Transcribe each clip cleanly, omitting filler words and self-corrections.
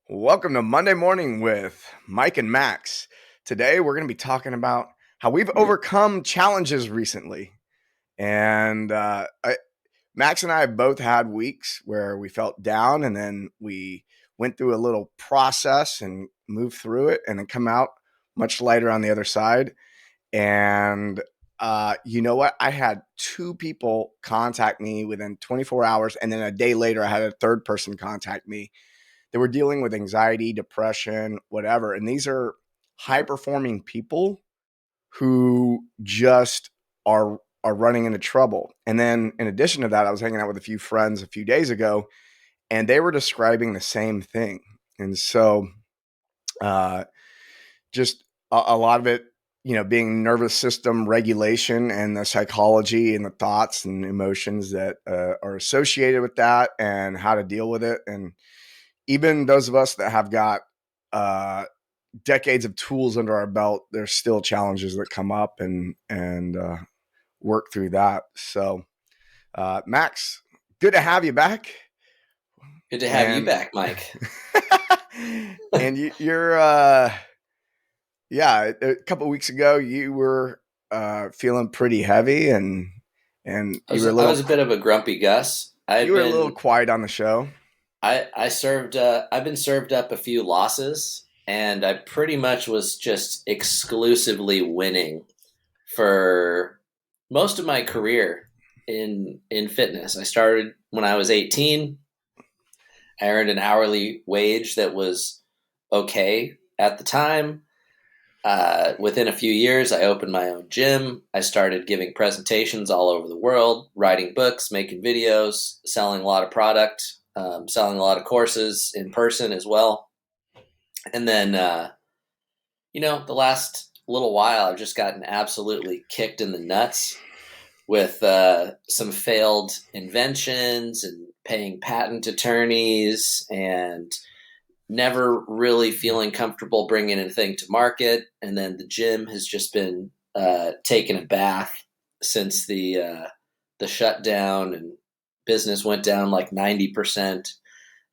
Welcome to Monday Morning with Mike and Max. Today we're going to be talking about how we've overcome challenges recently. And Max and I both had weeks where we felt down, and then we went through a little process and moved through it and then come out much lighter on the other side. And you know what? I had two people contact me within 24 hours, and then a day later I had a third person contact me. They were dealing with anxiety, depression, whatever. And these are high performing people who just are running into trouble. And then in addition to that, I was hanging out with a few friends a few days ago, and they were describing the same thing. And so uh, just a lot of it, being nervous system regulation and the psychology and the thoughts and emotions that are associated with that and how to deal with it. And even those of us that have got uh, decades of tools under our belt, there's still challenges that come up and work through that. So, Max, good to have you back. Good to have you back, Mike. And you're, yeah, a couple of weeks ago, you were feeling pretty heavy, and I you was were a I little, was a bit of a grumpy Gus. you were a little quiet on the show. I've been served up a few losses, and I pretty much was just exclusively winning for most of my career in fitness. I started when I was 18. I earned an hourly wage that was okay at the time. Within a few years, I opened my own gym. I started giving presentations all over the world, writing books, making videos, selling a lot of product, selling a lot of courses in person as well. And then, the last little while, I've just gotten absolutely kicked in the nuts with some failed inventions and paying patent attorneys and never really feeling comfortable bringing anything to market. And then the gym has just been taking a bath since the shutdown, and business went down like 90%.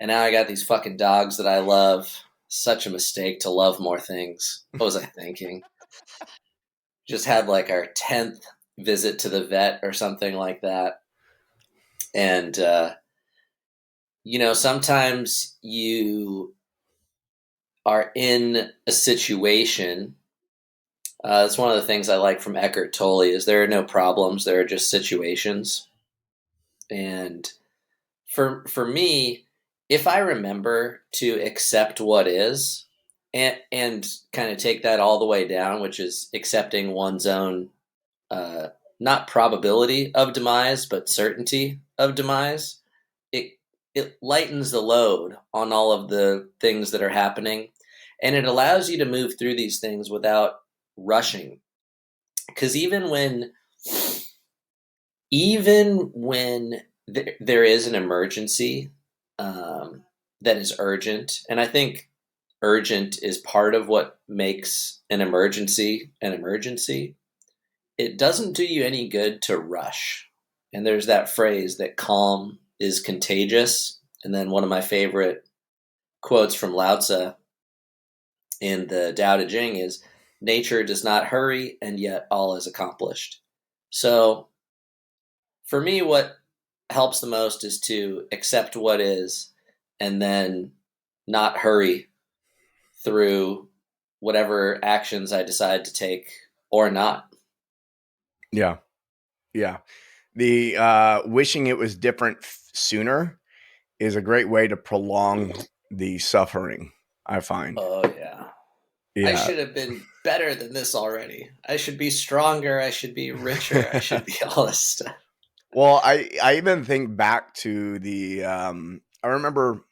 And now I got these fucking dogs that I love. Such a mistake to love more things. What was I thinking? Just had like our 10th visit to the vet or something like that. And, sometimes you are in a situation. That's one of the things I like from Eckhart Tolle is there are no problems, there are just situations. And for me, if I remember to accept what is and kind of take that all the way down, which is accepting one's own not probability of demise, but certainty of demise, it it lightens the load on all of the things that are happening, and it allows you to move through these things without rushing. Because even when there is an emergency that is urgent, and I think urgent is part of what makes an emergency an emergency, it doesn't do you any good to rush. And there's that phrase that calm is contagious. And then one of my favorite quotes from Lao Tzu in the Tao Te Ching is, nature does not hurry, and yet all is accomplished. So for me, what helps the most is to accept what is and then not hurry through whatever actions I decide to take or not. Yeah. Yeah. The wishing it was different sooner is a great way to prolong the suffering, I find. Oh, yeah. I Yeah. should have been better than this already. I should be stronger. I should be richer. I should be all this stuff. Well, I even think back to I remember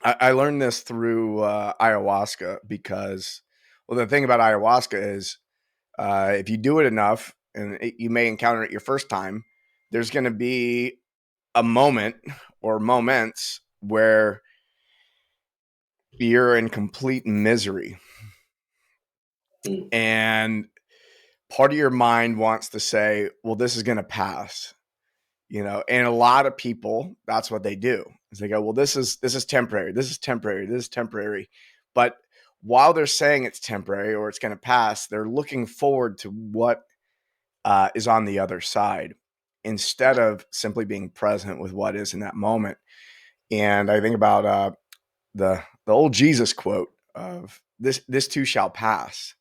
I learned this through ayahuasca because, well, the thing about ayahuasca is if you do it enough, and you may encounter it your first time, there's going to be a moment or moments where you're in complete misery. Mm. And part of your mind wants to say, well, this is going to pass, and a lot of people, that's what they do. Is they go, well, this is temporary, this is temporary, this is temporary. But while they're saying it's temporary or it's going to pass, they're looking forward to what is on the other side instead of simply being present with what is in that moment. And I think about the old Jesus quote of this too shall pass.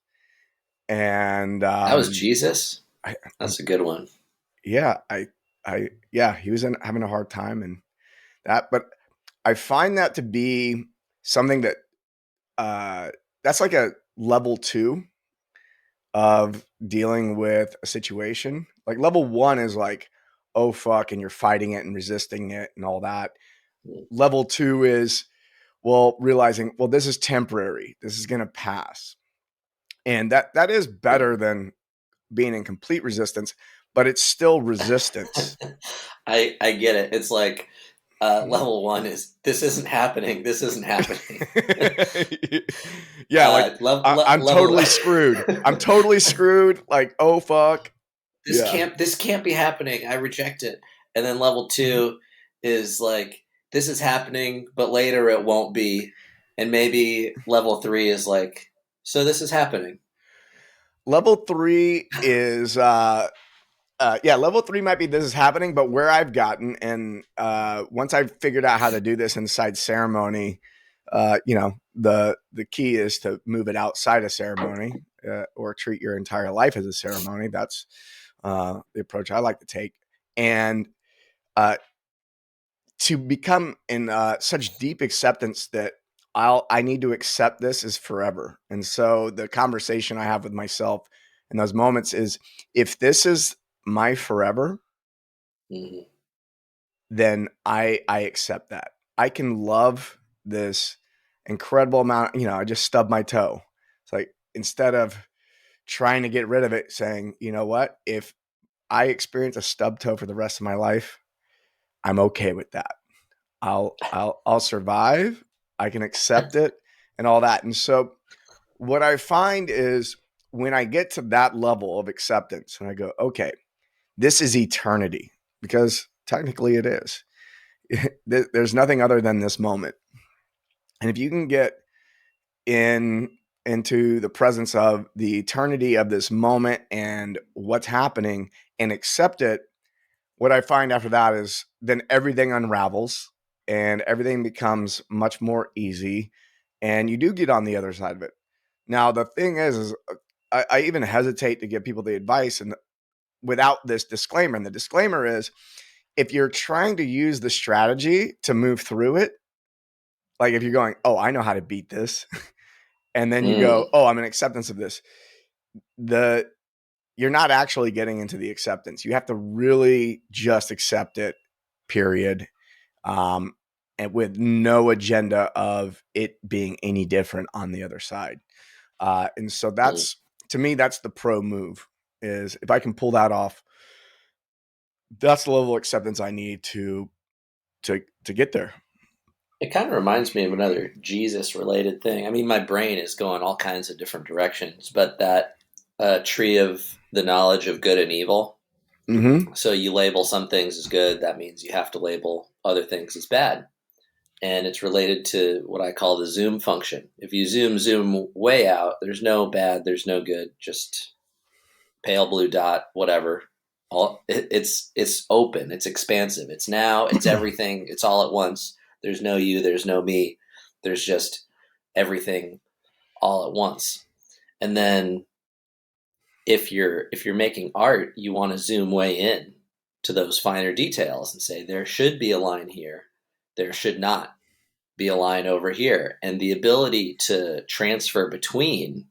And That was Jesus. I, That's a good one. yeah, yeah, he was having a hard time and that, but I find that to be something that uh, that's like a level two of dealing with a situation. Like level one is like, oh fuck, and you're fighting it and resisting it and all that. Level two is, well, realizing, well, this is temporary. This is gonna pass. And that is better than being in complete resistance, but it's still resistance. I get it. It's like level one is this isn't happening. This isn't happening. Yeah, like I'm Level totally screwed. I'm totally screwed. Like, oh fuck. Yeah. this can't be happening. I reject it. And then level two is like this is happening, but later it won't be. And maybe level three is like so this is happening. Level three is yeah, level three might be this is happening, but where I've gotten and once I've figured out how to do this inside ceremony, the key is to move it outside of ceremony or treat your entire life as a ceremony. That's the approach I like to take. And uh, to become in such deep acceptance that I need to accept this as forever. And so the conversation I have with myself in those moments is if this is my forever, Mhm. then I accept that. I can love this incredible amount. I just stubbed my toe. It's like instead of trying to get rid of it, saying, you know what, if I experience a stub toe for the rest of my life, I'm okay with that. I'll survive. I can accept it and all that. And so what I find is when I get to that level of acceptance and I go, okay, this is eternity because technically it is. There's nothing other than this moment. And if you can get in into the presence of the eternity of this moment and what's happening and accept it, what I find after that is then everything unravels and everything becomes much more easy and you do get on the other side of it. Now the thing is I even hesitate to give people the advice and without this disclaimer. And the disclaimer is if you're trying to use the strategy to move through it, like if you're going, oh, I know how to beat this, and then you go, Mm, oh, I'm in acceptance of this, the you're not actually getting into the acceptance. You have to really just accept it, period. Um, and with no agenda of it being any different on the other side. And so mm. that's to me, that's the pro move is if I can pull that off, that's the level of acceptance I need to get there. It kind of reminds me of another Jesus related thing. I mean, my brain is going all kinds of different directions, but that tree of the knowledge of good and evil. Mm-hmm. So you label some things as good, that means you have to label other things as bad. And it's related to what I call the zoom function. If you zoom way out, there's no bad, there's no good, just pale blue dot, whatever. It's open, it's expansive, it's now, it's everything, it's all at once. There's no you, there's no me, there's just everything all at once. And then if you're making art, you want to zoom way in to those finer details and say there should be a line here, there should not be a line over here, and the ability to transfer between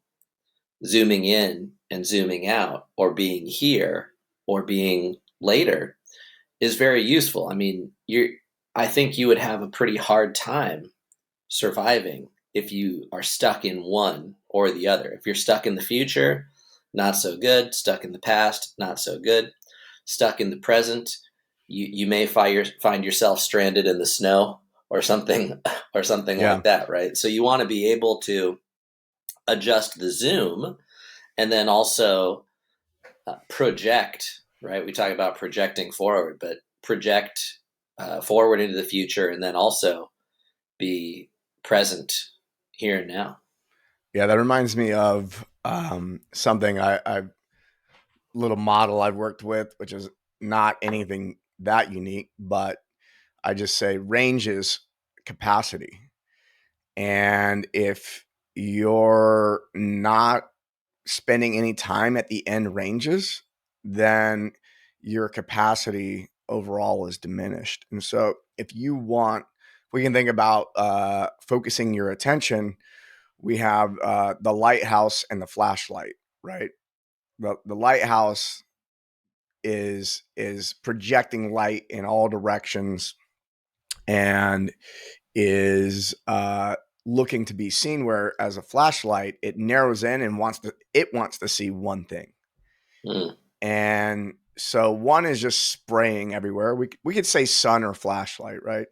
zooming in and zooming out, or being here or being later, is very useful. I mean, I think you would have a pretty hard time surviving if you are stuck in one or the other. If you're stuck in the future, not so good. Stuck in the past, not so good. Stuck in the present, you may find yourself stranded in the snow or something or something Yeah. like that, right? So you want to be able to adjust the zoom and then also project, right? We talk about projecting forward, but project forward into the future, and then also be present here and now. Yeah, that reminds me of something I little model I've worked with, which is not anything that unique, but I just say range is capacity. And if you're not spending any time at the end ranges, then your capacity overall is diminished. And so if you want, we can think about focusing your attention. We have the lighthouse and the flashlight, right? The lighthouse is projecting light in all directions and is looking to be seen, where as a flashlight it narrows in and wants to see one thing. Mm. And so one is just spraying everywhere. We could say sun or flashlight, right?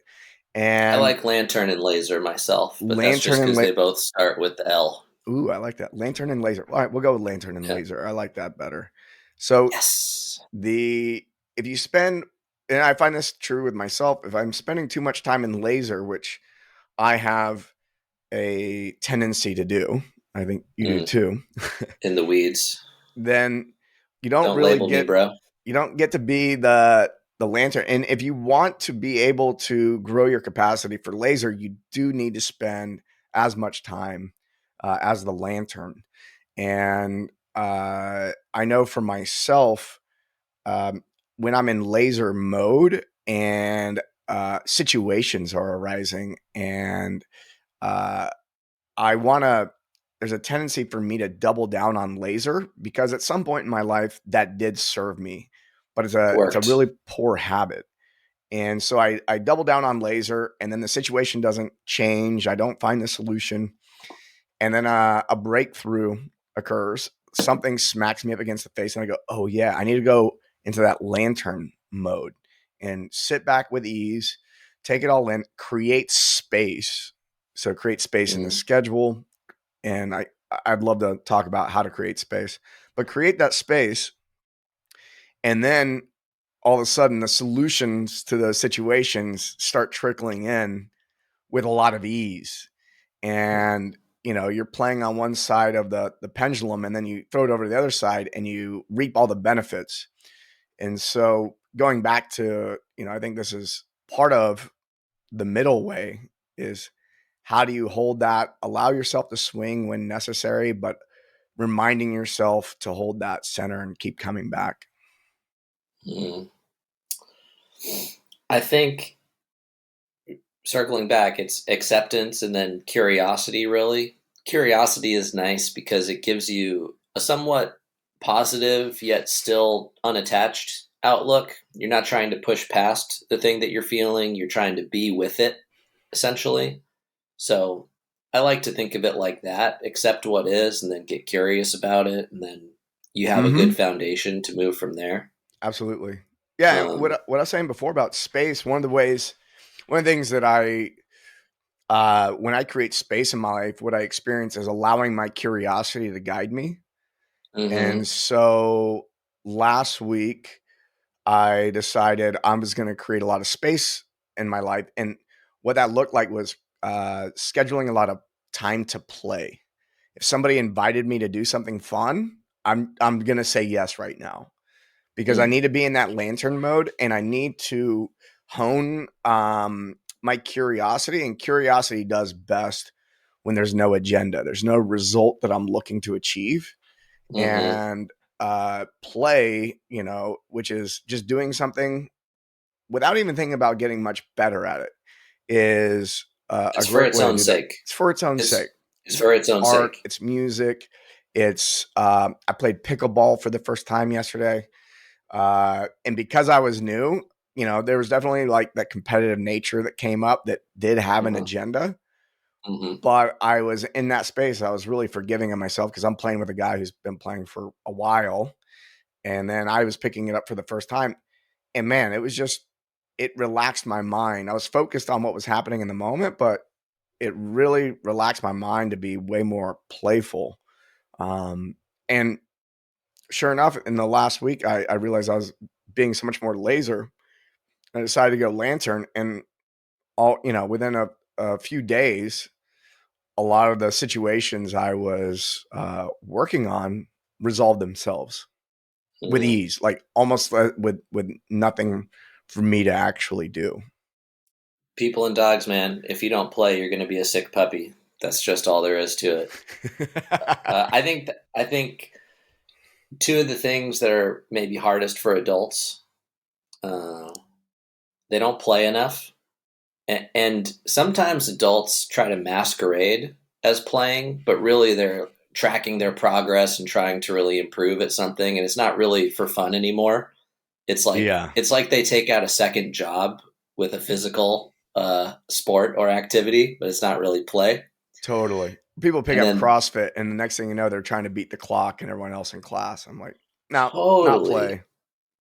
I And like lantern and laser myself, but that's lantern just and because they both start with the L. ooh, I like that. Lantern and laser. All right, we'll go with lantern and laser. I like that better. So Yes. the if you spend, and I find this true with myself, if I'm spending too much time in laser, which I have a tendency to do, I think you do Mm. too, In the weeds. then you don't Don't really label me, get bro. you don't get to be the lantern. And if you want to be able to grow your capacity for laser, you do need to spend as much time as the lantern. And I know for myself, um, when I'm in laser mode and situations are arising, and uh, I want to, there's a tendency for me to double down on laser because at some point in my life that did serve me, but it's a Worked. really poor habit. And so I double down on laser, and then the situation doesn't change. I don't find the solution, and then a breakthrough occurs. Something smacks me up against the face, and I go, "Oh yeah, I need to go into that lantern mode and sit back with ease, take it all in, create space." So create space in the Mm. schedule, and I'd love to talk about how to create space, but create that space, and then all of a sudden the solutions to the situations start trickling in with a lot of ease. And you're playing on one side of the pendulum, and then you throw it over to the other side and you reap all the benefits. And so going back to, I think this is part of the middle way is, how do you hold that, allow yourself to swing when necessary, but reminding yourself to hold that center and keep coming back. Mm. I think circling back, it's acceptance and then curiosity, really. Curiosity is nice because it gives you a somewhat positive yet still unattached outlook. You're not trying to push past the thing that you're feeling, you're trying to be with it, essentially. So I like to think of it like that, accept what is and then get curious about it, and then you have a good Mm-hmm. foundation to move from there. Absolutely. Yeah. And Um, what I was saying before about space, one of the things that when I create space in my life, what I experience is allowing my curiosity to guide me. And mm-hmm, so last week, I decided I was going to create a lot of space in my life. And what that looked like was scheduling a lot of time to play. If somebody invited me to do something fun, I'm going to say yes right now, because I mm, need to be in that lantern mode, and I need to hone my curiosity. And curiosity does best when there's no agenda, there's no result that I'm looking to achieve. mm-hmm. And play, which is just doing something without even thinking about getting much better at it, is a It's for great its way to own do that. sake. It's for its own It's sake. it's for It's its own art, sake. it's music, it's I played pickleball for the first time yesterday. And because I was new, there was definitely like that competitive nature that came up that did have an Mm-hmm, agenda. mm-hmm, But I was in that space. I was really forgiving of myself because I'm playing with a guy who's been playing for a while. And then I was picking it up for the first time. And man, it relaxed my mind. I was focused on what was happening in the moment, but it really relaxed my mind to be way more playful. And sure enough, in the last week, I realized I was being so much more laser. I decided to go lantern, and within a few days, a lot of the situations I was working on resolved themselves with Mm. ease, like almost with nothing for me to actually do. People and dogs, man. If you don't play, you're going to be a sick puppy. That's just all there is to it. I think two of the things that are maybe hardest for adults, uh, they don't play enough, and sometimes adults try to masquerade as playing, but really they're tracking their progress and trying to really improve at something, and it's not really for fun anymore. It's like Yeah, it's like they take out a second job with a physical sport or activity, but it's not really play. totally. People pick And up then CrossFit, and the next thing you know, they're trying to beat the clock and everyone else in class. I'm like, no, not totally play.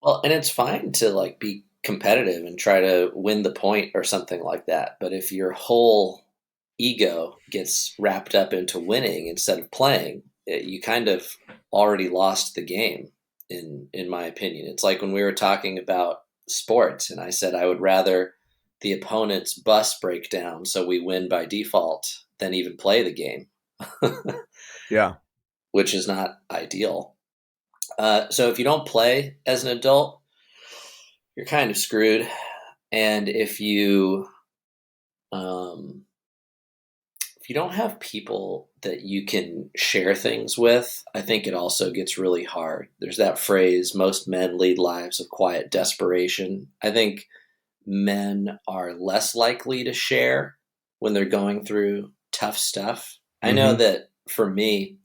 well, and it's fine to like be competitive and try to win the point or something like that. But if your whole ego gets wrapped up into winning instead of playing, you kind of already lost the game. In my opinion, it's like when we were talking about sports, and I said I would rather the opponent's bus break down so we win by default than even play the game, Yeah, which is not ideal. So if you don't play as an adult, you're kind of screwed. And um, if you don't have people that you can share things with, I think it also gets really hard. There's that phrase, most men lead lives of quiet desperation. I think men are less likely to share when they're going through tough stuff. I know mm-hmm. that for me,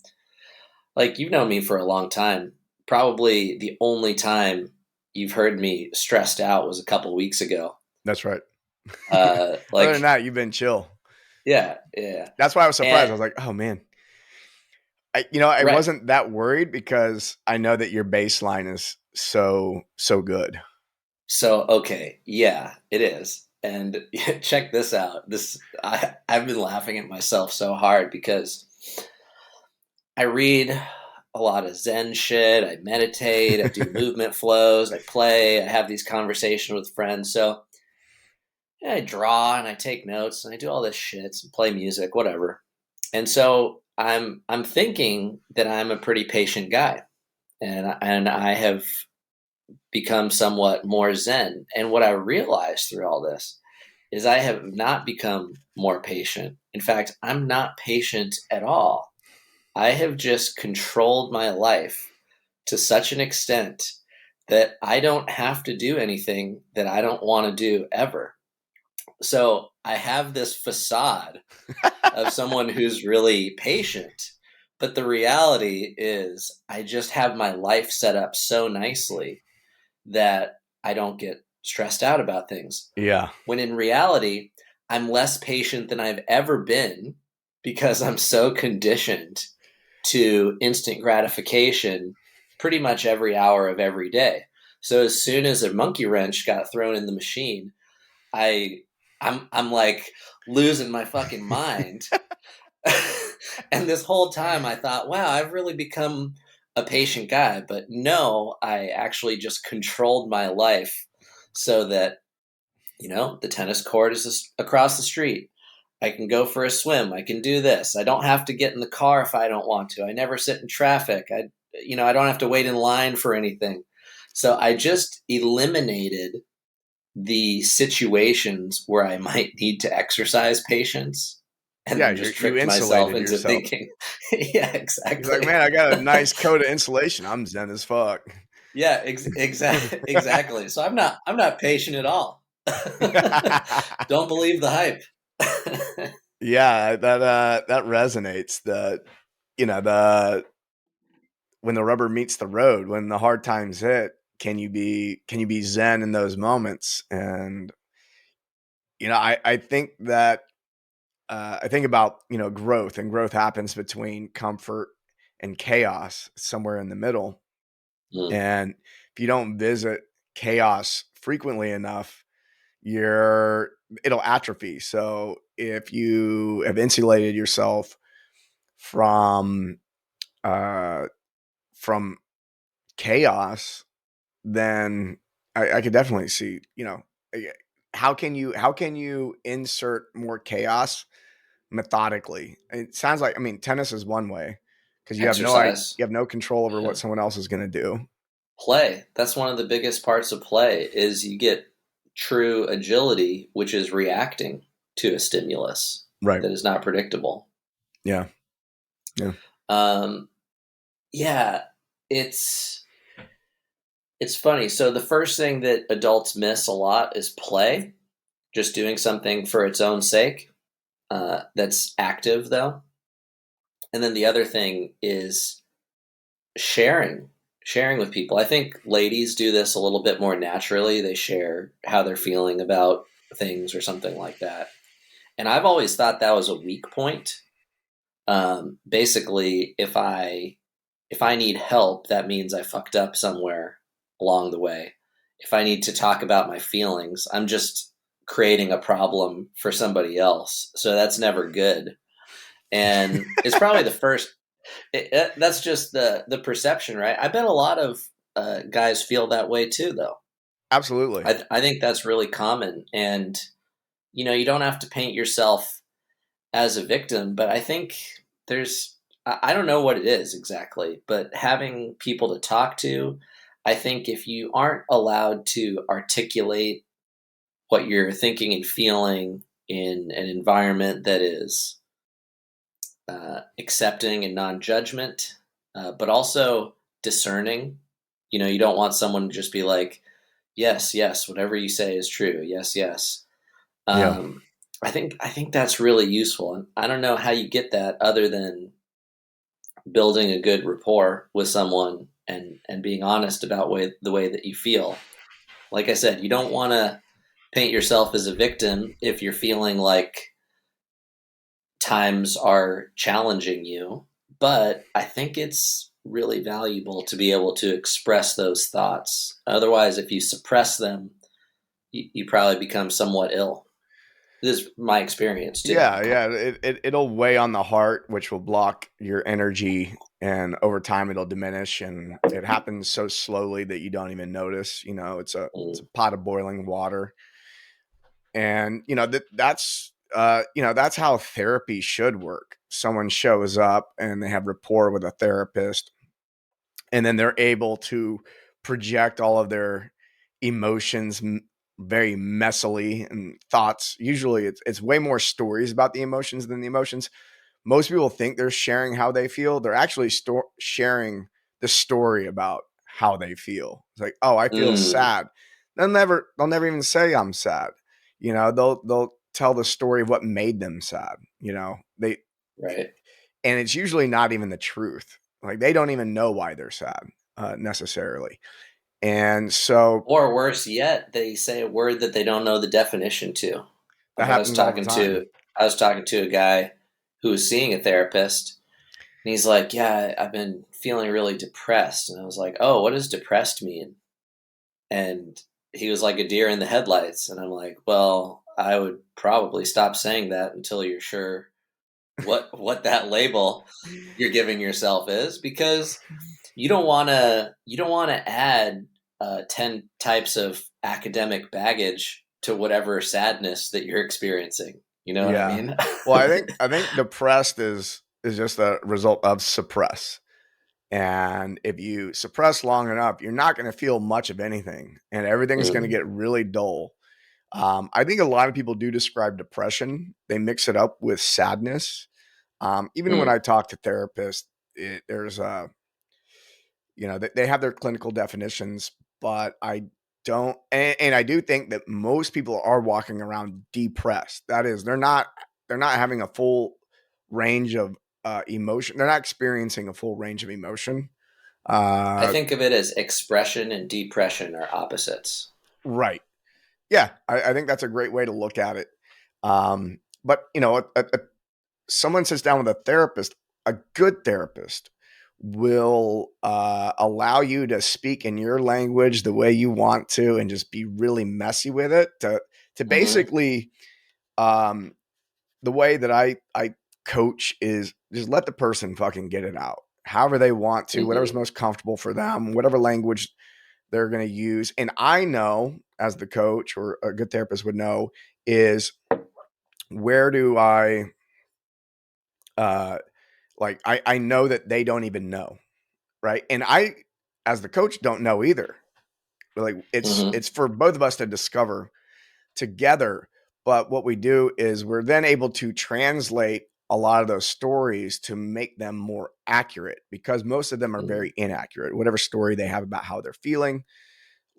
like you've known me for a long time, probably the only time you've heard me stressed out was a couple weeks ago. That's right. Other than Like, that, you've been chill. yeah, yeah. That's why I was surprised. And I was like, oh man, I right. wasn't that worried because I know that your baseline is so good. So, okay, yeah, it is. And check this out. I've been laughing at myself so hard because I read a lot of Zen shit, I meditate, I do movement flows, I play, I have these conversations with friends. So, yeah, I draw and I take notes and I do all this shit and play music, whatever. And so I'm thinking that I'm a pretty patient guy, and I have become somewhat more zen. And what I realized through all this is I have not become more patient. In fact, I'm not patient at all. I have just controlled my life to such an extent that I don't have to do anything that I don't want to do ever. So I have this facade of someone who's really patient. But the reality is, I just have my life set up so nicely that I don't get stressed out about things. Yeah, When in reality, I'm less patient than I've ever been because I'm so conditioned to instant gratification pretty much every hour of every day. So as soon as a monkey wrench got thrown in the machine, I I'm like losing my fucking mind. And this whole time I thought, wow, I've really become a patient guy. But no, I actually just controlled my life so that, the tennis court is across the street. I can go for a swim. I can do this. I don't have to get in the car if I don't want to. I never sit in traffic. I don't have to wait in line for anything. So I just eliminated the situations where I might need to exercise patience and yeah, then just you tricked myself insulated into yourself. thinking, yeah, You're like, exactly. man, I got a nice coat of insulation. I'm zen as fuck. Yeah, exactly. So I'm not patient at all. Don't believe the hype. Yeah, that resonates. The when the rubber meets the road, when the hard times hit, can you be zen in those moments? And I think that I think about growth, and growth happens between comfort and chaos, somewhere in the middle. Mm, And if you don't visit chaos frequently enough, you're it'll atrophy. So if you have insulated yourself from uh, from chaos, then I could definitely see How can you insert more chaos methodically? It sounds like, I mean, tennis is one way because Exercise, you have no control over yeah. what someone else is going to do. Play. That's one of the biggest parts of play is you get true agility, which is reacting to a stimulus Right. that is not predictable. Yeah. Yeah. Um, yeah, it's it's funny. So the first thing that adults miss a lot is play, just doing something for its own sake. That's active though. And then the other thing is sharing, sharing with people. I think ladies do this a little bit more naturally. They share how they're feeling about things or something like that. And I've always thought that was a weak point. Basically, if I need help, that means I fucked up somewhere along the way. If I need to talk about my feelings, I'm just creating a problem for somebody else. So that's never good. And it's probably the first. That's just the perception, right? I bet a lot of guys feel that way too, though. Absolutely. I think that's really common, and you don't have to paint yourself as a victim, but I think there's I don't know what it is exactly, but having people to talk to, I think if you aren't allowed to articulate what you're thinking and feeling in an environment that is accepting and non-judgment, but also discerning. You don't want someone to just be like, "Yes, yes, whatever you say is true. Yes, yes." Yeah. Um, I think that's really useful, and I don't know how you get that other than building a good rapport with someone and being honest about the way that you feel. Like I said, you don't want to paint yourself as a victim if you're feeling like times are challenging you, but I think it's really valuable to be able to express those thoughts. Otherwise, if you suppress them, you probably become somewhat ill. This is my experience too. Yeah, yeah. It'll weigh on the heart, which will block your energy, and over time it'll diminish. And it happens so slowly that you don't even notice. It's a Mm, pot of boiling water, and that's how therapy should work. Someone shows up and they have rapport with a therapist, and then they're able to project all of their emotions very messily and thoughts. Usually it's way more stories about the emotions than the emotions. Most people think they're sharing how they feel. They're actually sharing the story about how they feel. It's like, oh, I feel mm, sad. They'll never even say I'm sad. They'll tell the story of what made them sad. They right. and it's usually not even the truth. Like, they don't even know why they're sad, necessarily. And so Or worse yet, they say a word that they don't know the definition to. that Like I was happens all the talking time. to I was talking to a guy who was seeing a therapist, and he's like, "Yeah, I've been feeling really depressed." And I was like, "Oh, what does depressed mean?" And he was like a deer in the headlights, and I'm like, "Well, I would probably stop saying that until you're sure what that label you're giving yourself is, because you don't want to add 10 types of academic baggage to whatever sadness that you're experiencing. You know what I Yeah. mean? Well, I think depressed is just a result of suppress. And if you suppress long enough, you're not going to feel much of anything, and everything's going to Mm, get really dull. I think a lot of people do describe depression. They mix it up with sadness. Even when mm. I talk to therapists, there's a they have their clinical definitions, but I don't, and I do think that most people are walking around depressed. That is, they're not having a full range of emotion. They're not experiencing a full range of emotion. I Uh, think of it as expression and depression are opposites. right. Yeah, I think that's a great way to look at it. But someone sits down with a therapist, a good therapist will allow you to speak in your language the way you want to, and just be really messy with it to Hmm. basically, um, the way that I coach is just let the person fucking get it out however they want to, whatever's Hmm. most comfortable for them, whatever language they're going to use, and I know as the coach or a good therapist would know, is where do I, like, I know that they don't even know. Right. And I, as the coach, don't know either. Like Mm-hmm. it's for both of us to discover together. But what we do is we're then able to translate a lot of those stories to make them more accurate, because most of them are Mm-hmm. very inaccurate. Whatever story they have about how they're feeling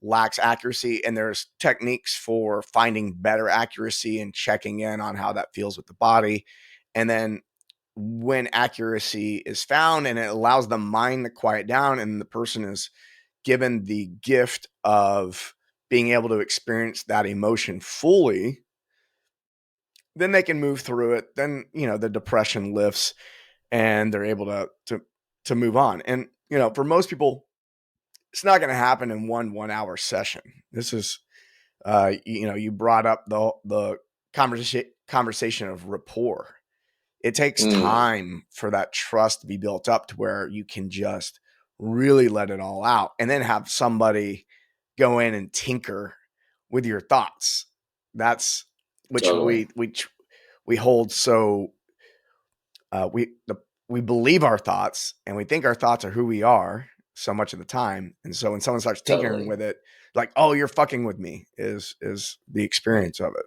lacks accuracy. And there's techniques for finding better accuracy and checking in on how that feels with the body. And then when accuracy is found and it allows the mind to quiet down and the person is given the gift of being able to experience that emotion fully, then they can move through it. Then, the depression lifts and they're able to move on. And, for most people, it's not going to happen in one hour session. This is, you brought up the conversation of rapport. It takes Mm, time for that trust to be built up to where you can just really let it all out, and then have somebody go in and tinker with your thoughts. That's which totally. we hold so, we believe our thoughts and we think our thoughts are who we are so much of the time. And so when someone starts tinkering Totally. with it, like, oh, you're fucking with me, is the experience of it.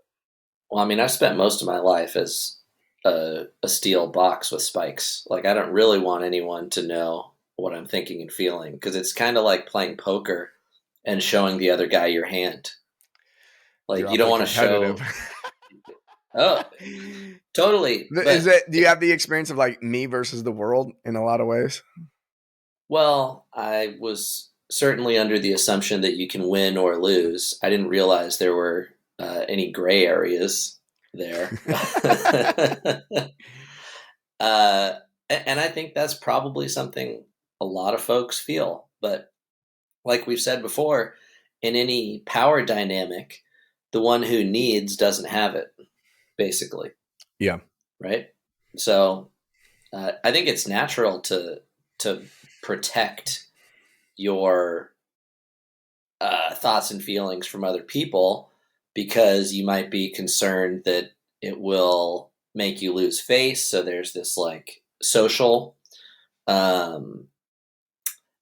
Well, I mean, I've spent most of my life as a steel box with spikes. Like, I don't really want anyone to know what I'm thinking and feeling because it's kind of like playing poker and showing the other guy your hand. You're Like, you don't awfully want to competitive. show, oh, totally. Is But it? Do you have the experience of like me versus the world in a lot of ways? well, I was certainly under the assumption that you can win or lose. I didn't realize there were any gray areas there. uh, and I think that's probably something a lot of folks feel. But like we've said before, in any power dynamic, the one who needs doesn't have it, basically, Yeah. right? So I think it's natural to protect your thoughts and feelings from other people because you might be concerned that it will make you lose face. So there's this like social um,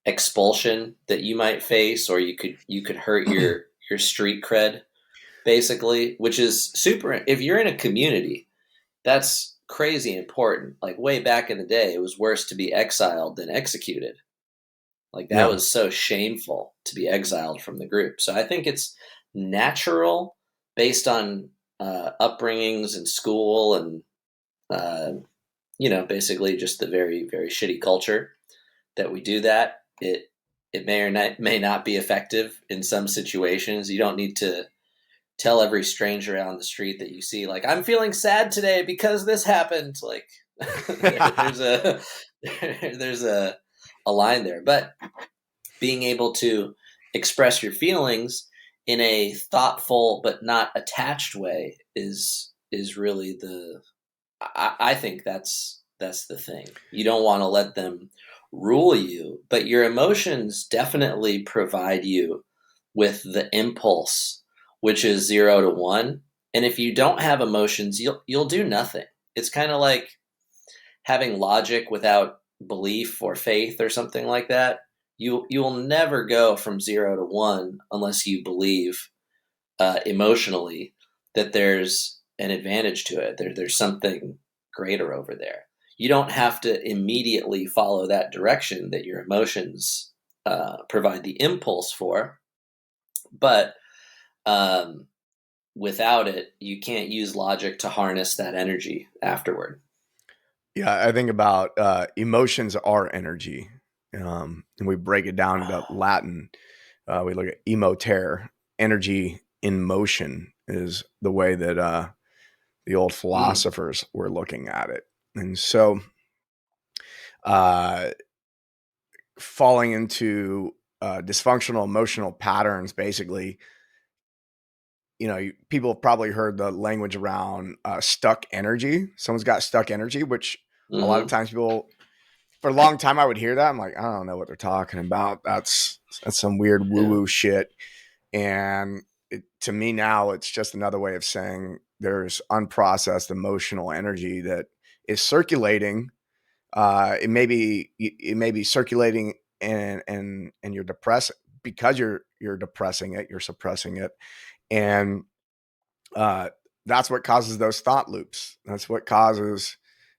expulsion that you might face, or you could hurt your street cred basically, which is super. If you're in a community, that's crazy important. Like way back in the day, it was worse to be exiled than executed. Like that Yeah. was so shameful to be exiled from the group. So I think it's natural based on upbringings in school and basically just the very very shitty culture that we do that. It may not be effective in some situations. You don't need to tell every stranger on the street that you see like I'm feeling sad today because this happened. Like there's a there's a line there, but being able to express your feelings in a thoughtful but not attached way is really the I think that's the thing. You don't want to let them rule you, but your emotions definitely provide you with the impulse, which is 0 to 1. And if you don't have emotions, you'll do nothing. It's kind of like having logic without belief or faith or something like that. You will never go from 0 to 1 unless you believe emotionally that there's an advantage to it. There's something greater over there. You don't have to immediately follow that direction that your emotions provide the impulse for, but um, without it, you can't use logic to harness that energy afterward. Yeah. I think about emotions are energy. And we break it down into Latin. We look at emotere, energy in motion is the way that the old Mm, philosophers were looking at it. And so, uh, falling into dysfunctional emotional patterns, basically, people have probably heard the language around stuck energy. Someone's got stuck energy, which a lot of hmm times people for a long time I would hear that. I'm like, I don't know what they're talking about. That's some weird woo Yeah. woo shit. And to me now, it's just another way of saying there's unprocessed emotional energy that is circulating. It may be circulating, and you're depressed because you're depressing it, you're suppressing it, and uh, that's what causes those thought loops. That's what causes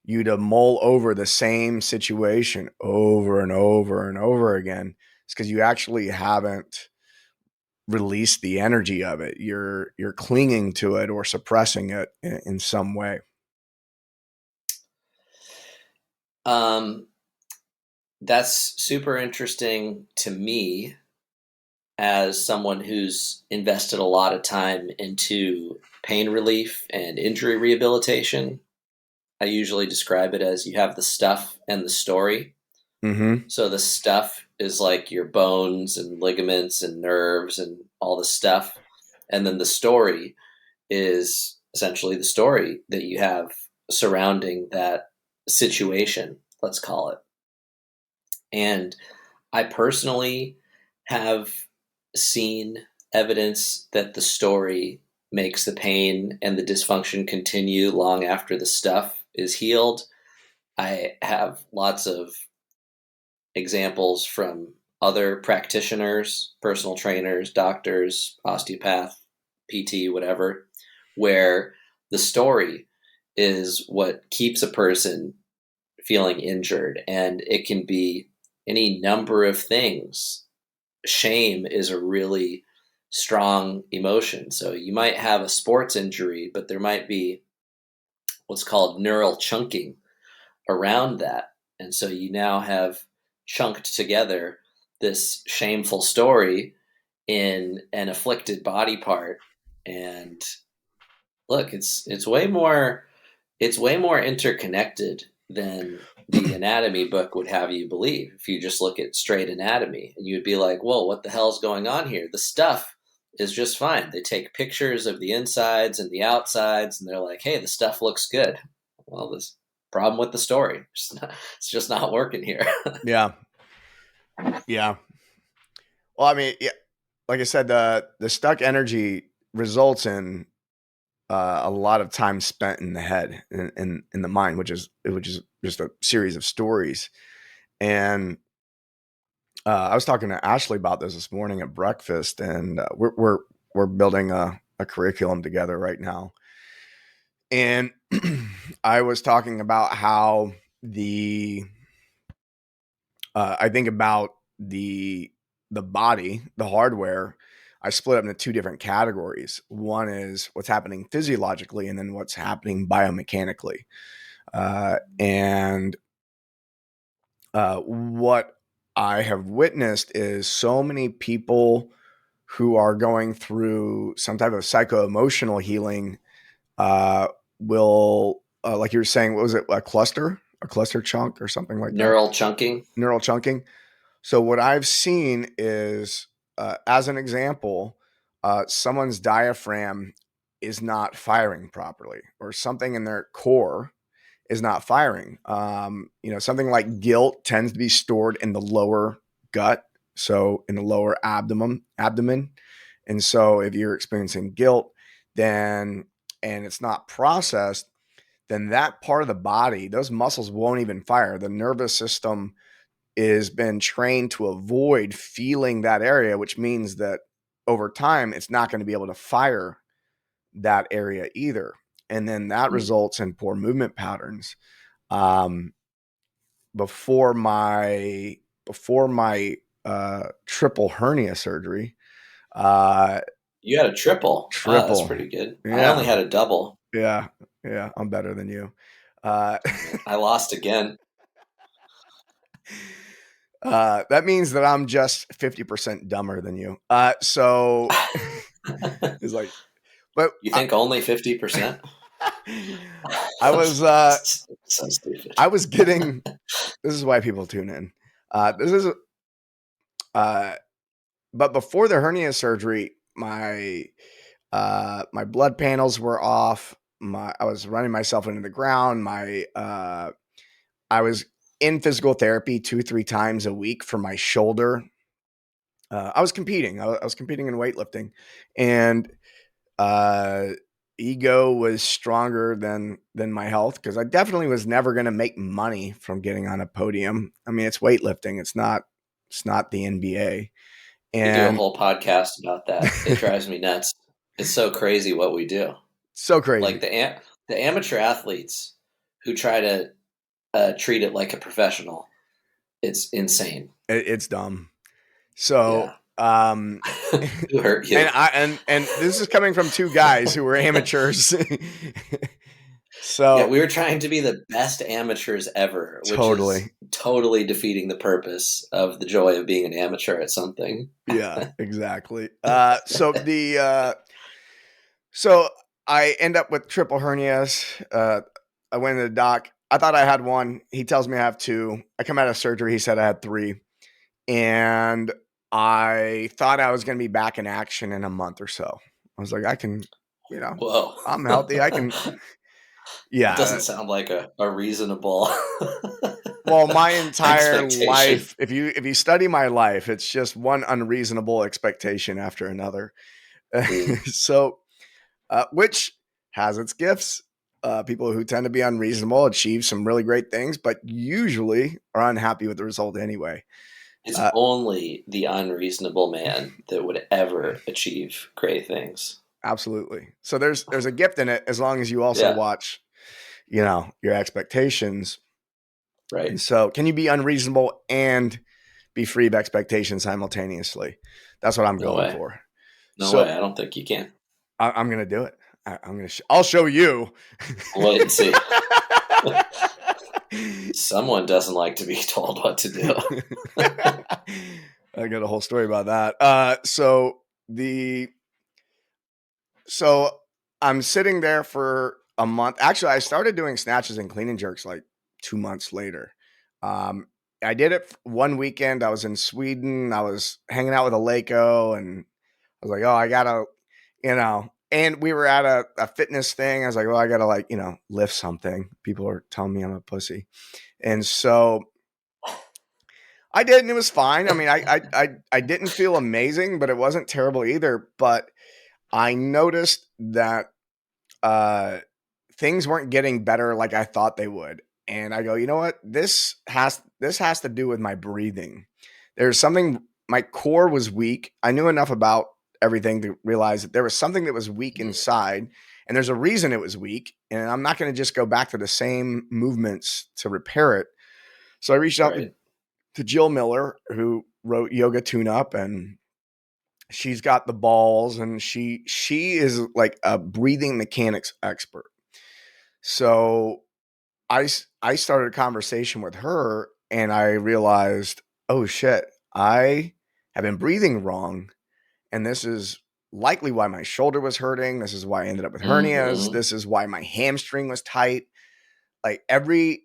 you to mull over the same situation over and over and over again. It's because you actually haven't released the energy of it. You're clinging to it or suppressing it in some way. Um, that's super interesting to me as someone who's invested a lot of time into pain relief and injury rehabilitation. I usually describe it as you have the stuff and the story. Mm-hmm. So the stuff is like your bones and ligaments and nerves and all the stuff. And then the story is essentially the story that you have surrounding that situation, let's call it. And I personally have seen evidence that the story makes the pain and the dysfunction continue long after the stuff is healed. I have lots of examples from other practitioners, personal trainers, doctors, osteopath, PT, whatever, where the story is what keeps a person feeling injured. And it can be any number of things. Shame is a really strong emotion. So you might have a sports injury, but there might be what's called neural chunking around that. And so you now have chunked together this shameful story in an afflicted body part. And look, it's way more interconnected than the anatomy book would have you believe. If you just look at straight anatomy, and you'd be like, whoa, what the hell's going on here? The stuff is just fine. They take pictures of the insides and the outsides, and they're like, hey, the stuff looks good. Well, this problem with the story. It's just not working here. Yeah. Yeah. Well, I mean, yeah, like I said, the stuck energy results in a lot of time spent in the head, in the mind, which is just a series of stories. And I was talking to Ashley about this morning at breakfast, and we're building a curriculum together right now. And I was talking about how the I think about the body, the hardware. I split up into two different categories. One is what's happening physiologically, and then what's happening biomechanically. And what I have witnessed is so many people who are going through some type of psycho-emotional healing uh, will, like you were saying, what was it, a cluster chunk or something like that? Neural chunking. Neural chunking. So what I've seen is, as an example, someone's diaphragm is not firing properly, or something in their core is not firing. Something like guilt tends to be stored in the lower gut, so in the lower abdomen. And so if you're experiencing guilt, then and it's not processed, then that part of the body, those muscles won't even fire. The nervous system is been trained to avoid feeling that area, which means that over time it's not going to be able to fire that area either. And then that Mm. results in poor movement patterns. Um, before my triple hernia surgery, uh, You had a triple. Oh, that's triple, pretty good. I only yeah, had a double. yeah, yeah, I'm better than you. Uh, I lost again. that means that I'm just 50% dumber than you. So it's like, but You think only 50%? I was So stupid. I was getting. This is why people tune in. This is uh, but before the hernia surgery, my blood panels were off. I was running myself into the ground. I was in physical therapy 2-3 times a week for my shoulder. I was competing. I was competing in weightlifting, and uh, ego was stronger than my health, because I definitely was never going to make money from getting on a podium. I mean, it's weightlifting. It's not the NBA. We do a And whole podcast about that. It drives me nuts. It's so crazy what we do. so Like crazy. the amateur athletes who try to treat it like a professional. It's insane. It's dumb. So, Yeah. Who hurt you? and this is coming from two guys who were amateurs. Yeah, So we were trying to be the best amateurs ever, which is totally. totally defeating the purpose of the joy of being an amateur at something. Yeah, exactly. So I end up with triple hernias. I went to the doc. I thought I had one. He tells me I have two. I come out of surgery. He said I had three. And I thought I was going to be back in action in a month or so. I was like, I can, Whoa. I'm healthy. I can, It yeah. doesn't sound like a reasonable Well, my entire expectation. life, if you study my life, it's just one unreasonable expectation after another. Mm, So, which has its gifts. People who tend to be unreasonable achieve some really great things, but usually are unhappy with the result anyway. it's Uh, only the unreasonable man that would ever achieve great things. Absolutely. So there's a gift in it, as long as you also Yeah, watch, your expectations. right. And so, can you be unreasonable and be free of expectations simultaneously? That's what I'm No going way. for. No way. So I don't think you can. I'm going to do it. I'll show you. We'll wait and see. Someone doesn't like to be told what to do. I got a whole story about that. The so I'm sitting there for a month. Actually, I started doing snatches and clean and jerks like 2 months later. Um, I did it one weekend. I was in Sweden. I was hanging out with a Lako, and I was like, oh, I gotta, and we were at a fitness thing. I was like, well, I gotta lift something. People are telling me I'm a pussy. And so I did, and it was fine. I mean, I didn't feel amazing, but it wasn't terrible either. But I noticed that uh, things weren't getting better like I thought they would. And I go, you know what? This has to do with my breathing. There's something. My core was weak. I knew enough about everything to realize that there was something that was weak inside, and there's a reason it was weak. And I'm not going to just go back to the same movements to repair it. So I reached out Right. to Jill Miller, who wrote Yoga Tune Up, and she's got the balls, and she is like a breathing mechanics expert. So I started a conversation with her, and I realized, oh shit, I have been breathing wrong, and this is likely why my shoulder was hurting. This is why I ended up with hernias. Mm-hmm. This is why my hamstring was tight. Like every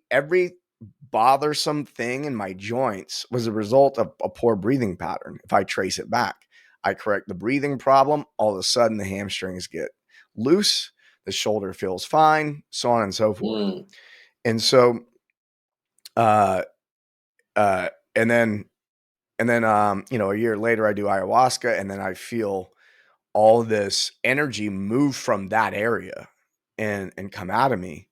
bothersome thing in my joints was a result of a poor breathing pattern. If I trace it back, I correct the breathing problem, all of a sudden the hamstrings get loose, the shoulder feels fine, so on and so forth. Mm, And so uh uh and then a year later I do ayahuasca, and then I feel all this energy move from that area and come out of me,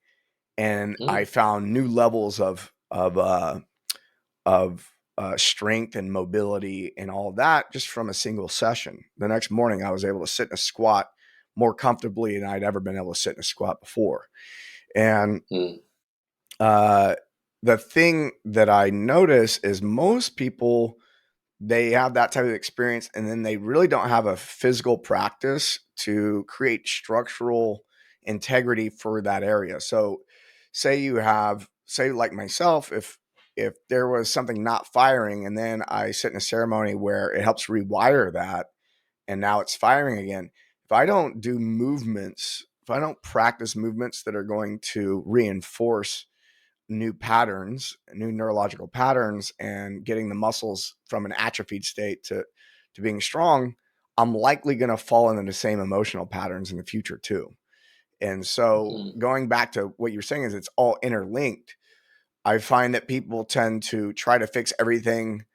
and I mm, found new levels of strength and mobility and all of that just from a single session. The next morning, I was able to sit in a squat more comfortably than I'd ever been able to sit in a squat before. And mm, uh, the thing that I notice is most people, they have that type of experience, and then they really don't have a physical practice to create structural integrity for that area. So say like myself, if there was something not firing, and then I sit in a ceremony where it helps rewire that, and now it's firing again. If I don't do movements, if I don't practice movements that are going to reinforce new patterns, new neurological patterns, and getting the muscles from an atrophied state to being strong, I'm likely going to fall into the same emotional patterns in the future too. And so mm. going back to what you're saying is it's all interlinked. I find that people tend to try to fix everything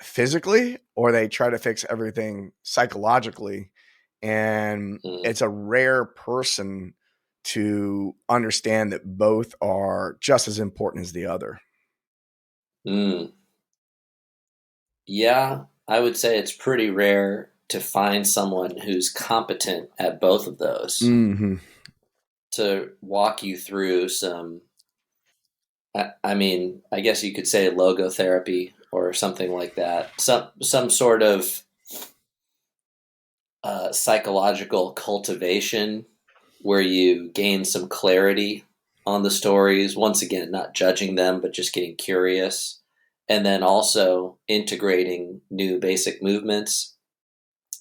physically, or they try to fix everything psychologically. And Mm, it's a rare person to understand that both are just as important as the other. mm. Yeah, I would say it's pretty rare to find someone who's competent at both of those Hmm. to walk you through some, I mean, I guess you could say logotherapy or something like that. Some sort of psychological cultivation where you gain some clarity on the stories. Once again, not judging them, but just getting curious. And then also integrating new basic movements.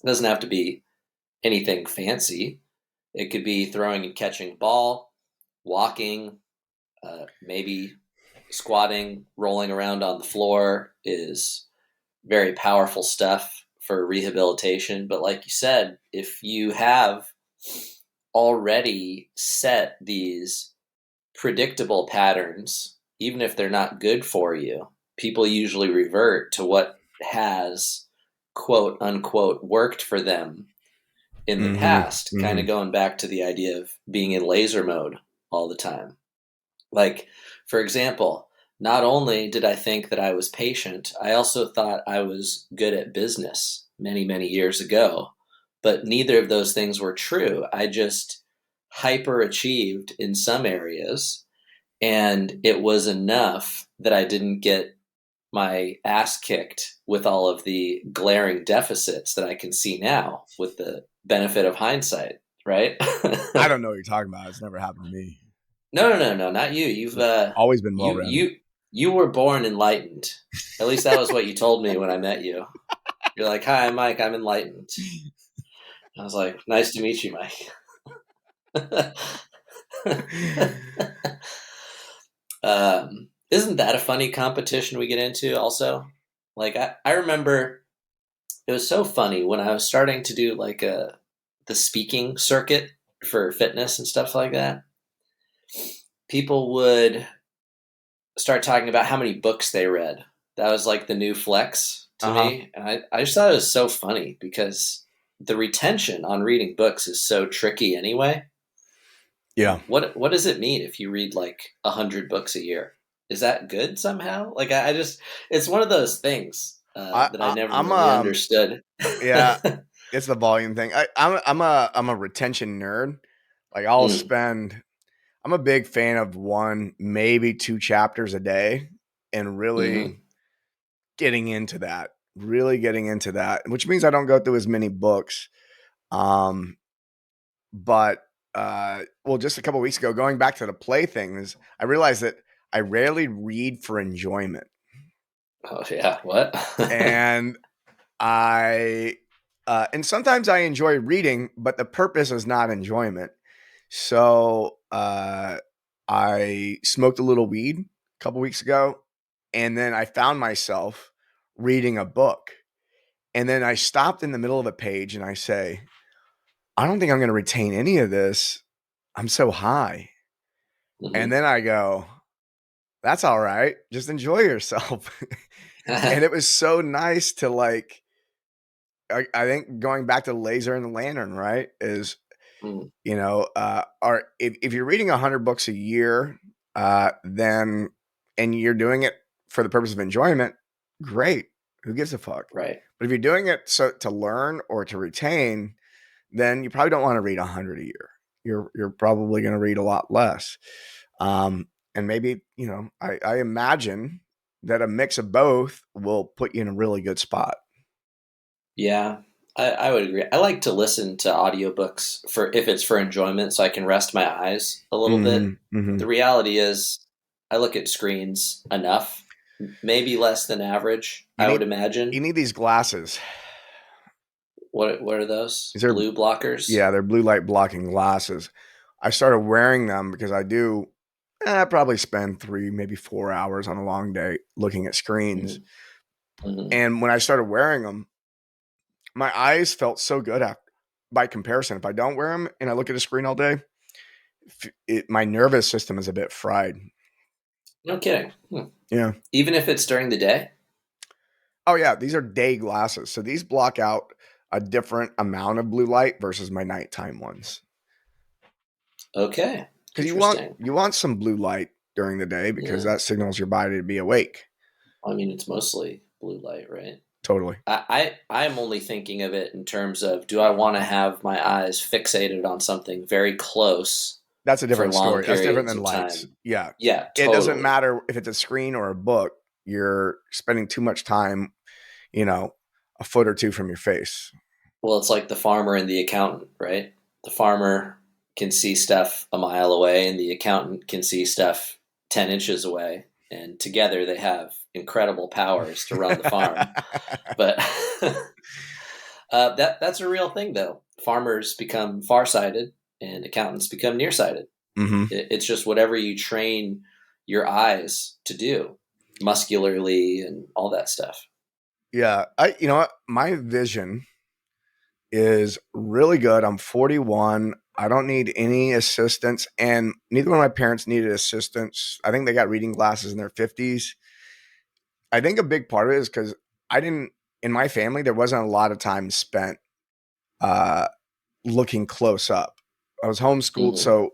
It doesn't have to be anything fancy. It could be throwing and catching a ball, walking, maybe squatting, rolling around on the floor is very powerful stuff for rehabilitation. But like you said, if you have already set these predictable patterns, even if they're not good for you, people usually revert to what has quote unquote worked for them in the Hmm. past, kind Hmm. of going back to the idea of being in laser mode all the time. Like, for example, not only did I think that I was patient, I also thought I was good at business many, many years ago. But neither of those things were true. I just hyper achieved in some areas, and it was enough that I didn't get my ass kicked with all of the glaring deficits that I can see now with the benefit of hindsight, right? I don't know what you're talking about. It's never happened to me. No, not you. You've Always been well you read. you you were born enlightened. At least that was what you told me when I met you. You're like, "Hi, I'm Mike. I'm enlightened." I was like, "Nice to meet you, Mike." Isn't that a funny competition we get into? Also, like I remember it was so funny when I was starting to do like the speaking circuit for fitness and stuff like that. People would start talking about how many books they read. That was like the new flex to Uh-huh. me. And I just thought it was so funny because the retention on reading books is so tricky anyway. Yeah. What does it mean if you read like 100 books a year? Is that good somehow? Like I just it's one of those things that I never I'm really understood. yeah, it's the volume thing. I'm a retention nerd. Like I'll Mm, spend I'm a big fan of one, maybe two chapters a day and hmm. really really getting into that, which means I don't go through as many books. Um, but well, just a couple weeks ago, going back to the play things, I realized that I rarely read for enjoyment. Oh yeah, what? And and sometimes I enjoy reading, but the purpose is not enjoyment. So I smoked a little weed a couple weeks ago, and then I found myself reading a book. And then I stopped in the middle of a page and I say, I don't think I'm going to retain any of this. I'm so high. And Hmm. then I go, that's all right. Just enjoy yourself. And it was so nice to like, I think going back to the laser and the lantern, right? Is, Mm, are if you're reading 100 books a year, then and you're doing it for the purpose of enjoyment, great. Who gives a fuck? right. But if you're doing it so to learn or to retain, then you probably don't want to read 100 a year. You're probably going to read a lot less. And maybe I imagine that a mix of both will put you in a really good spot. Yeah, I would agree. I like to listen to audiobooks for if it's for enjoyment so I can rest my eyes a little bit. Hmm. Hmm. The reality is I look at screens enough, maybe less than average, You I would need you imagine. need these glasses. What are those? These are Blue blockers? Yeah, they're blue light blocking glasses. I started wearing them because I do probably spend 3, maybe 4 hours on a long day looking at screens. Hmm. Hmm. And when I started wearing them, my eyes felt so good after. By comparison, if I don't wear them and I look at a screen all day, my nervous system is a bit fried. No kidding. Yeah. Even if it's during the day? Oh yeah, these are day glasses. So these block out a different amount of blue light versus my nighttime ones. Okay. Because Interesting. you want some blue light during the day because Yeah. that signals your body to be awake. I mean, it's mostly blue light, right? Totally. I'm only thinking of it in terms of, do I want to have my eyes fixated on something very close That's a for different long story. That's different periods than of lights. time? Yeah. Yeah, It doesn't totally. matter if it's a screen or a book. You're spending too much time, you know, a foot or two from your face. Well, it's like the farmer and the accountant, right? The farmer can see stuff a mile away, and the accountant can see stuff 10 inches away. And together they have incredible powers to run the farm. But that's a real thing, though. Farmers become farsighted, and accountants become nearsighted. hmm It's just whatever you train your eyes to do, muscularly and all that stuff. Yeah. You know what? My vision is really good. I'm 41. I don't need any assistance. And neither one of my parents needed assistance. I think they got reading glasses in their 50s. I think a big part of it is because I didn't, in my family, there wasn't a lot of time spent uh, looking close up. I was homeschooled. Hmm. So,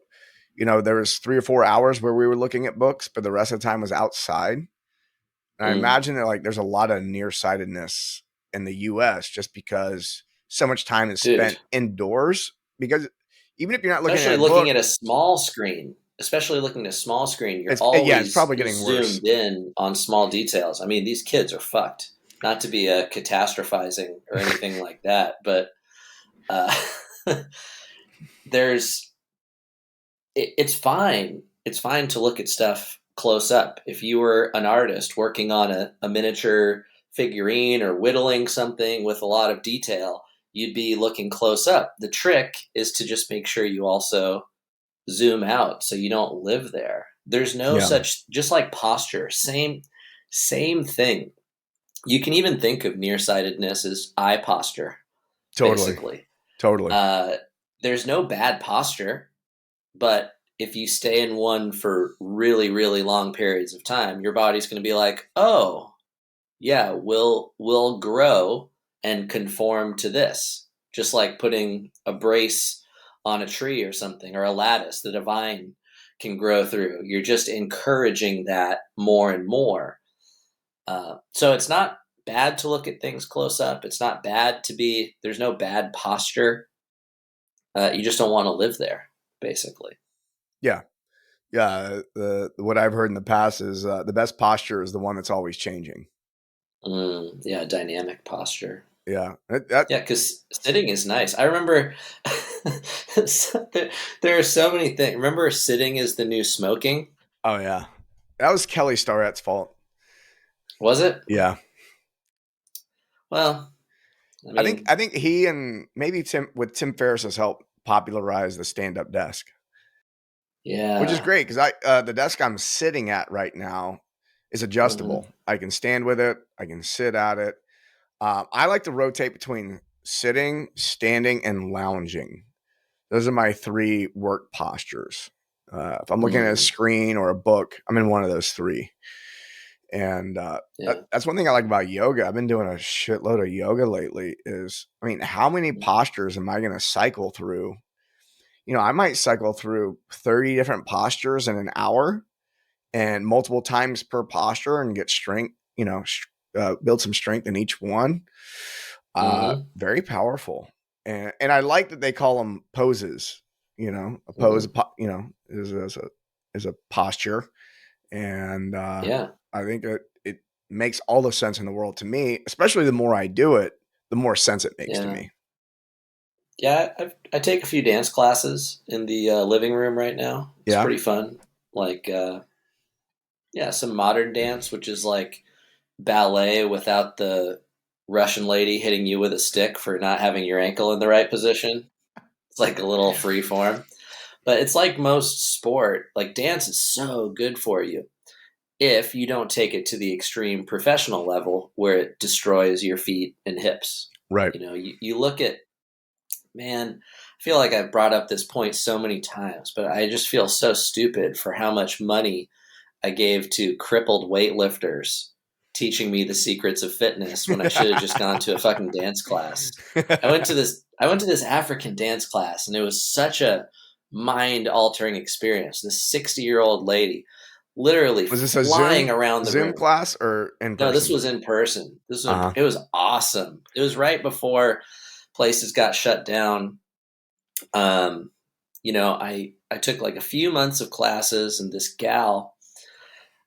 there was 3 or 4 hours where we were looking at books, but the rest of the time was outside. And I Mm. imagine that like there's a lot of nearsightedness in the US just because so much time is Dude, spent indoors. Because even if you're not looking especially at a looking book, at a small screen, especially looking at a small screen, you're it's always probably getting worse. zoomed in on small details. I mean, these kids are fucked. Not to be catastrophizing or anything like that, but uh, there's it's fine. It's fine to look at stuff close up. If you were an artist working on a miniature figurine or whittling something with a lot of detail, you'd be looking close up. The trick is to just make sure you also zoom out so you don't live there. There's no Yeah, such, just like posture, same thing. You can even think of nearsightedness as eye posture, totally. basically. Totally. Uh, there's no bad posture, but if you stay in one for really, really long periods of time, your body's going to be like, oh, yeah, we'll grow and conform to this. Just like putting a brace on a tree or something, or a lattice that a vine can grow through. You're just encouraging that more and more. So it's not bad to look at things close up. It's not bad to be, there's no bad posture. You just don't want to live there, basically. Yeah. Yeah. What I've heard in the past is the best posture is the one that's always changing. Yeah, dynamic posture. Yeah. That Yeah, because sitting is nice. I remember there are so many things. Remember, sitting is the new smoking. oh yeah. That was Kelly Starrett's fault. Was it? Yeah. Well, I mean, I think he and maybe Tim Ferriss's help popularize the stand up desk, which is yeah. great because the desk I'm sitting at right now is Hmm. adjustable. I can stand with it. I can sit at it. I like to rotate between sitting, standing, and lounging. Those are my three work postures. If I'm looking at a Mm, screen or a book, I'm in one of those three. And yeah. that's one thing I like about yoga. I've been doing a shitload of yoga lately. I mean, how many postures am I going to cycle through? I might cycle through 30 different postures in an hour and multiple times per posture and get strength, build some strength in each one. Hmm. Very powerful. And I like that they call them poses. A pose, Hmm. is a posture. And Yeah. I think it makes all the sense in the world to me, especially the more I do it, the more sense it makes to Yeah. me. Yeah. I take a few dance classes in the living room right now. It's Yeah. pretty fun. Like, yeah, some modern dance, which is like ballet without the Russian lady hitting you with a stick for not having your ankle in the right position. It's like a little free form. But it's like most sport, like dance is so good for you if you don't take it to the extreme professional level where it destroys your feet and hips. Right. You look at, man, I feel like I've brought up this point so many times, but I just feel so stupid for how much money I gave to crippled weightlifters, teaching me the secrets of fitness when I should have just gone to a fucking dance class. I went to this African dance class, and it was such a mind altering experience. This 60-year-old lady literally Was this a flying around the Zoom room. class or in No, this person? was in person. Uh-huh. It was awesome. It was right before places got shut down. Um, I took like a few months of classes, and this gal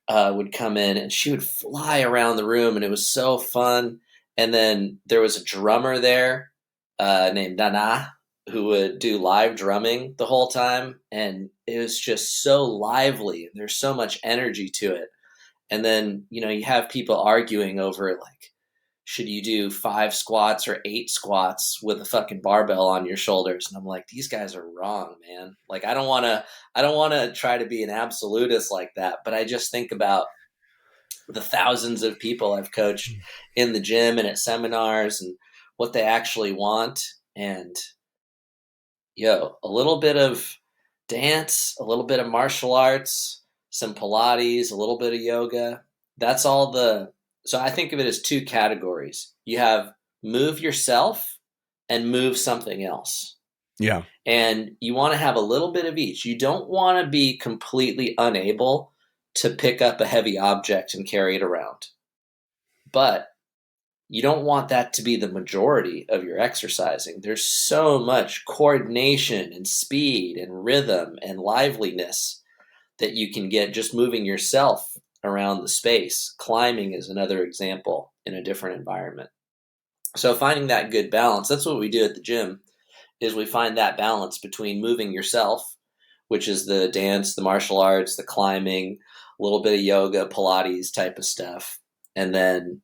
would come in and she would fly around the room, and it was so fun. And then there was a drummer there named Nana who would do live drumming the whole time, and it was just so lively. There's so much energy to it. And then you have people arguing over like, should you do 5 squats or 8 squats with a fucking barbell on your shoulders? And I'm like, these guys are wrong, man. Like, I don't want to try to be an absolutist like that, but I just think about the thousands of people I've coached in the gym and at seminars and what they actually want. And a little bit of dance, a little bit of martial arts, some Pilates, a little bit of yoga. That's all so I think of it as 2 categories. You have move yourself and move something else. Yeah. And you want to have a little bit of each. You don't want to be completely unable to pick up a heavy object and carry it around. But you don't want that to be the majority of your exercising. There's so much coordination and speed and rhythm and liveliness that you can get just moving yourself around the space. Climbing is another example in a different environment. So finding that good balance, that's what we do at the gym, is we find that balance between moving yourself, which is the dance, the martial arts, the climbing, a little bit of yoga, Pilates type of stuff, and then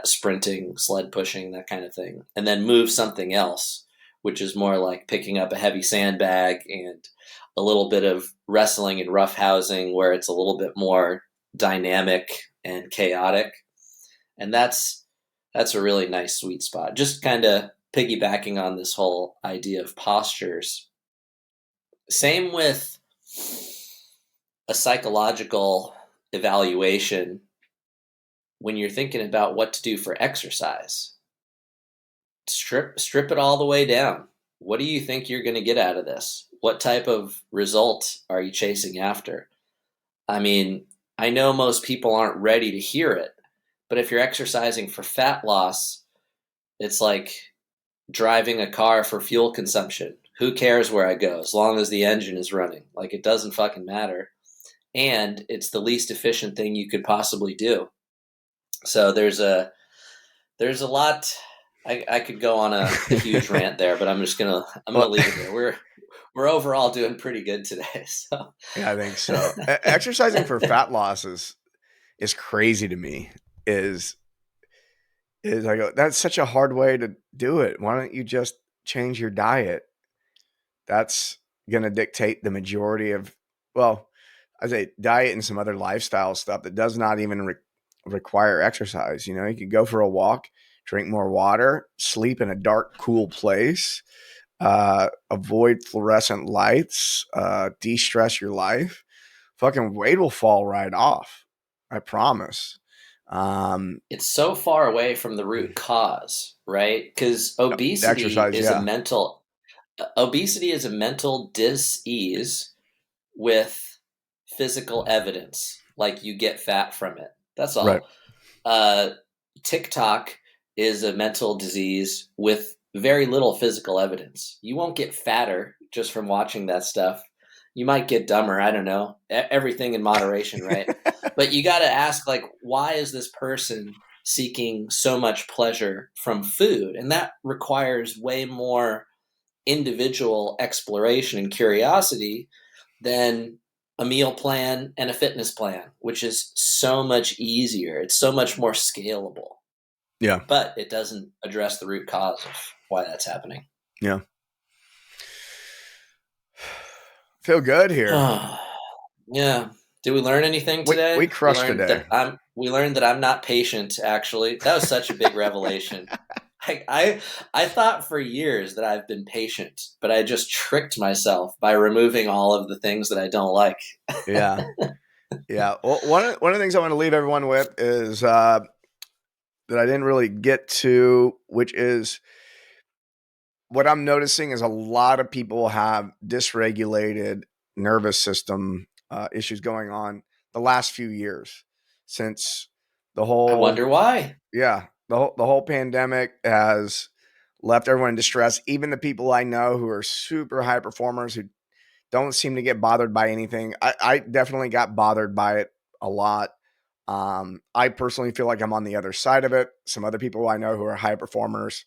sprinting, sled pushing, that kind of thing. And then move something else, which is more like picking up a heavy sandbag and a little bit of wrestling and roughhousing where it's a little bit more dynamic and chaotic. And that's a really nice sweet spot. Just kind of piggybacking on this whole idea of postures. Same with a psychological evaluation when you're thinking about what to do for exercise. Strip it all the way down. What do you think you're going to get out of this? What type of result are you chasing after? I mean, I know most people aren't ready to hear it, but if you're exercising for fat loss, it's like driving a car for fuel consumption. Who cares where I go as long as the engine is running? Like, it doesn't fucking matter. And it's the least efficient thing you could possibly do. So there's a lot. I could go on a huge rant there, but I'm gonna leave it there. We're overall doing pretty good today. So Yeah, I think so. Exercising for fat loss is crazy to me. Is I go, that's such a hard way to do it. Why don't you just change your diet? That's going to dictate the majority of, well, I say diet and some other lifestyle stuff that does not even require exercise. You could go for a walk, drink more water, sleep in a dark, cool place, avoid fluorescent lights, de-stress your life. Fucking weight will fall right off. I promise. It's so far away from the root cause, right? Because Exercise, yeah. obesity is a mental dis-ease with physical evidence, like you get fat from it. That's Right. all. TikTok is a mental disease with very little physical evidence. You won't get fatter just from watching that stuff. You might get dumber. I don't know. Everything in moderation, right? But you got to ask, like, why is this person seeking so much pleasure from food? And that requires way more individual exploration and curiosity than a meal plan and a fitness plan, which is so much easier. It's so much more scalable. Yeah. But it doesn't address the root cause of why that's happening. Yeah. Feel good here. Yeah. Did we learn anything We today? crushed today. We learned that I'm not patient, actually. That was such a big revelation. I thought for years that I've been patient, but I just tricked myself by removing all of the things that I don't like. Yeah. Yeah. Well, one of the things I want to leave everyone with is that I didn't really get to, which is what I'm noticing is a lot of people have dysregulated nervous system issues going on the last few years since the I whole wonder why. yeah the whole pandemic has left everyone in distress. Even the people I know who are super high performers who don't seem to get bothered by anything. I definitely got bothered by it a lot. I personally feel like I'm on the other side of it. Some other people I know who are high performers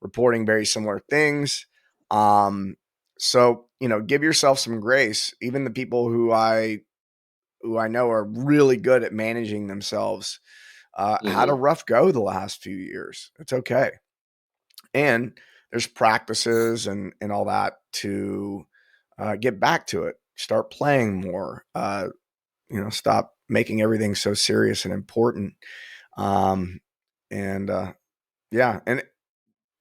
reporting very similar things. Um, so give yourself some grace. Even the people who I know are really good at managing themselves had a Hmm. rough go the last few years. It's okay, and there's practices and all that to get back to it. Start playing more. Stop making everything so serious and important. Um, and yeah, and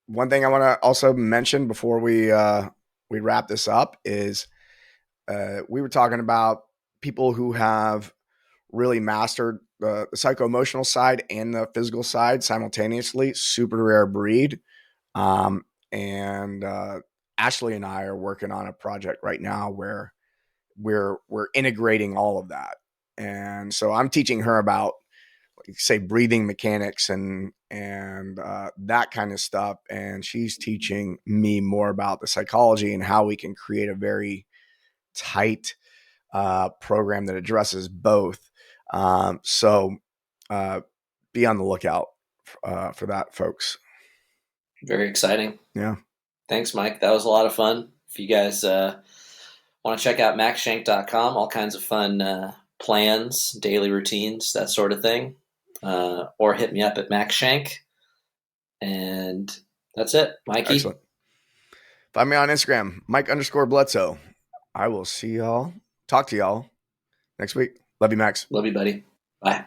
one thing I want to also mention before we wrap this up is we were talking about people who have really mastered the psycho emotional side and the physical side simultaneously. Super rare breed. And Ashley and I are working on a project right now where we're integrating all of that. And so I'm teaching her about say breathing mechanics and that kind of stuff, and she's teaching me more about the psychology and how we can create a very tight program that addresses both. So uh, be on the lookout for that, folks. Very exciting. Yeah, Thanks, Mike. That was a lot of fun. If you guys want to check out maxshank.com, all kinds of fun plans, daily routines, that sort of thing, or hit me up at maxshank. And that's it, Mikey. excellent. Find me on Instagram, Mike_Bledsoe. I will see y'all, talk to y'all next week. Love you, Max. Love you, buddy. Bye.